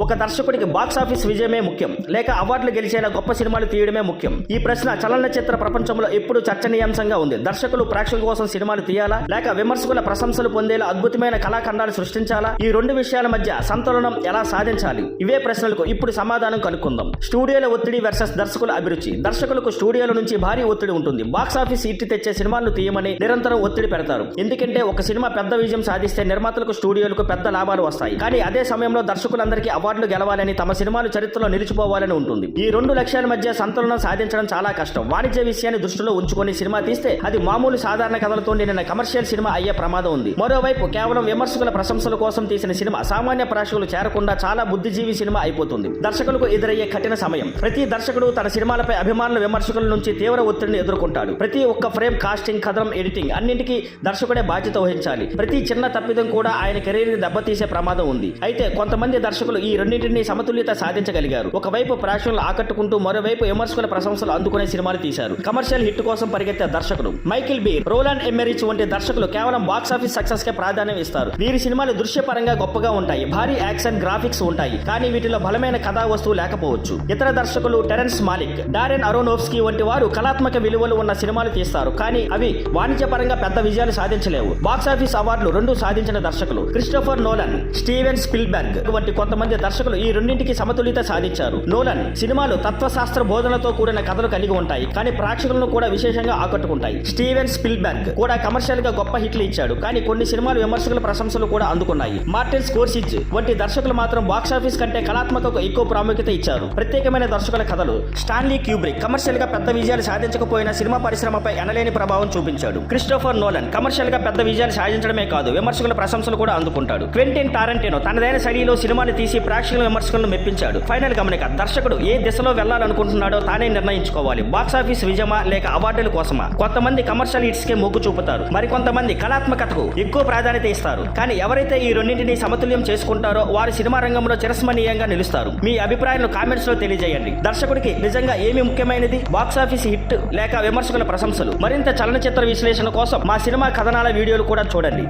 ఒక దర్శకుడికి box office విజయమే ముఖ్యం లేక అవార్డులు గెలిచేలా గొప్ప సినిమాలు తీయడమే ముఖ్యం? ఈ ప్రశ్న చలనచిత్ర ప్రపంచంలో ఎప్పుడు చర్చనీయాంశంగా ఉంది. దర్శకులు ప్రేక్షకుల కోసం సినిమాలు తీయాలా లేక విమర్శకుల ప్రశంసలు పొందేలా అద్భుతమైన కళాఖండాలు సృష్టించాలా? ఈ రెండు విషయాల మధ్య సంతులనం ఎలా సాధించాలి? ఇవే ప్రశ్నలకు ఇప్పుడు సమాధానం కనుక్కుందాం. స్టూడియోల ఒత్తిడి వర్సెస్ దర్శకుల అభిరుచి. దర్శకులకు స్టూడియోల నుంచి భారీ ఒత్తిడి ఉంటుంది. బాక్స్ ఆఫీస్ హిట్ తెచ్చే సినిమాలను తీయమని నిరంతరం ఒత్తిడి పెడతారు. ఎందుకంటే ఒక సినిమా పెద్ద విజయం సాధిస్తే నిర్మాతలకు స్టూడియోలకు పెద్ద లాభాలు వస్తాయి. కానీ అదే సమయంలో దర్శకులందరికీ అవార్డులు గెలవాలని, తమ సినిమాలు చరిత్రలో నిలిచిపోవాలని ఉంటుంది. ఈ రెండు లక్ష్యాల మధ్య సంతులనం సాధించడం చాలా కష్టం. వాణిజ్య విషయాన్ని దృష్టిలో ఉంచుకొని సినిమా తీస్తే అది మామూలు సాధారణ కథలతో నిండిన కమర్షియల్ సినిమా అయ్యే ప్రమాదం ఉంది. మరోవైపు కేవలం విమర్శకుల ప్రశంసల కోసం తీసిన సినిమా సామాన్య ప్రేక్షకులు చేరకుండా చాలా బుద్ధిజీవి సినిమా అయిపోతుంది. దర్శకులకు ఎదురయ్యే కఠిన సమయం. ప్రతి దర్శకుడు తన సినిమాలపై అభిమానుల విమర్శకుల నుంచి తీవ్ర ఒత్తిడిని ఎదుర్కొంటాడు. ప్రతి ఒక్క ఫ్రేమ్, కాస్టింగ్, కథనం, ఎడిటింగ్ అన్నింటికీ దర్శకుడే బాధ్యత వహించాలి. ప్రతి చిన్న తప్పిదం కూడా ఆయన కెరీర్ ని దెబ్బతీసే ప్రమాదం ఉంది. అయితే కొంతమంది దర్శకులు ఈ రెండింటినీ సమతుల్యత సాధించగలిగారు. ఒకవైపు ప్రేక్షకులను ఆకట్టుకుంటూ మరోవైపు విమర్శకుల ప్రశంసలు అందుకునే సినిమాలు తీశారు. కమర్షియల్ హిట్ కోసం పరిగెత్తే దర్శకుడు మైకిల్ బే, రోలాండ్ ఎమ్మెరిచ్ వంటి దర్శకులు కేవలం బాక్స్ ఆఫీస్ సక్సెస్ కే ప్రాధాన్యం ఇస్తారు. వీరి సినిమాలు దృశ్యపరంగా గొప్పగా ఉంటాయి, భారీ యాక్షన్ గ్రాఫిక్స్ ఉంటాయి, కానీ వీటిలో బలమైన కథా వస్తువు లేకపోవచ్చు. ఇతర దర్శకులు టెరెన్స్ మాలిక్, డారెన్ అరోనోఫ్స్కీ వంటి వారు కళాత్మక విలువలు ఉన్న సినిమాలు తీస్తారు, కానీ అవి వాణిజ్యపరంగా పెద్ద విజయాలు సాధించలేవు. బాక్స్ ఆఫీస్ అవార్డులు రెండు సాధించిన దర్శకులు క్రిస్టోఫర్ నోలన్, స్టీవెన్ స్పిల్బర్గ్ వంటి కొంతమంది దర్శకులు ఈ రెండింటికి సమతుల్యత సాధించారు. నోలన్ సినిమాలు తత్వశాస్త్ర బోధనతో కూడిన కథలు కలిగి ఉంటాయి, కానీ ప్రేక్షకులను కూడా విశేషంగా ఆకట్టుకుంటాయి. స్టీవెన్ స్పిల్బర్గ్ కూడా కమర్షియల్ గా గొప్ప హిట్లు ఇచ్చాడు, కానీ కొన్ని సినిమాలు విమర్శకుల ప్రశంసలు కూడా అందుకున్నాయి. మార్టిన్ స్కోర్సిజ్ వంటి దర్శకులు మాత్రం బాక్స్ ఆఫీస్ కంటే కళాత్మకకు ఎక్కువ ప్రాముఖ్యత ఇచ్చారు. ప్రత్యేకమైన దర్శకుల కథలు. స్టాన్లీ క్యూబ్రిక్ కమర్షియల్ గా పెద్ద విజయాలు సాధించకపోయినా సినిమా పరిశ్రమపై ఎనలేని ప్రభావం చూపించాడు. క్రిస్టోఫర్ నోలన్ కమర్షియల్ గా పెద్ద విజయాలు సాధించడమే కాదు, విమర్శకుల ప్రశంసలు కూడా అందుకుంటాడు. క్వెంటిన్ టారంటినో తనదైన శైలిలో సినిమాని తీసి ప్రేక్షకుల విమర్శకులను మెప్పించాడు. ఫైనల్ గమనిక, దర్శకుడు ఏ దిశలో వెళ్లాలనుకుంటున్నాడో తానే నిర్ణయించుకోవాలి. బాక్స్ ఆఫీస్ విజయమా లేక అవార్డుల కోసమా? కొంతమంది కమర్షియల్ హిట్స్ కే మొగ్గు చూపుతారు, మరికొంతమంది కళాత్మకతకు ఎక్కువ ప్రాధాన్యత ఇస్తారు. కానీ ఎవరైతే ఈ రెండింటిని సమతుల్యం చేసుకుంటారో వారు సినిమా రంగంలో చిరస్మరణీయంగా నిలుస్తారు. మీ అభిప్రాయాలను కామెంట్స్ లో తెలియజేయండి. దర్శకుడికి నిజంగా ఏమి ముఖ్యమైనది, బాక్స్ ఆఫీస్ హిట్ లేక విమర్శకుల ప్రశంసలు? మరింత చలనచిత్ర విశ్లేషణ కోసం మా సినిమా కథనాల వీడియోలు కూడా చూడండి.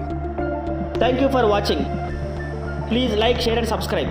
Thank you for watching. Please like, share and subscribe.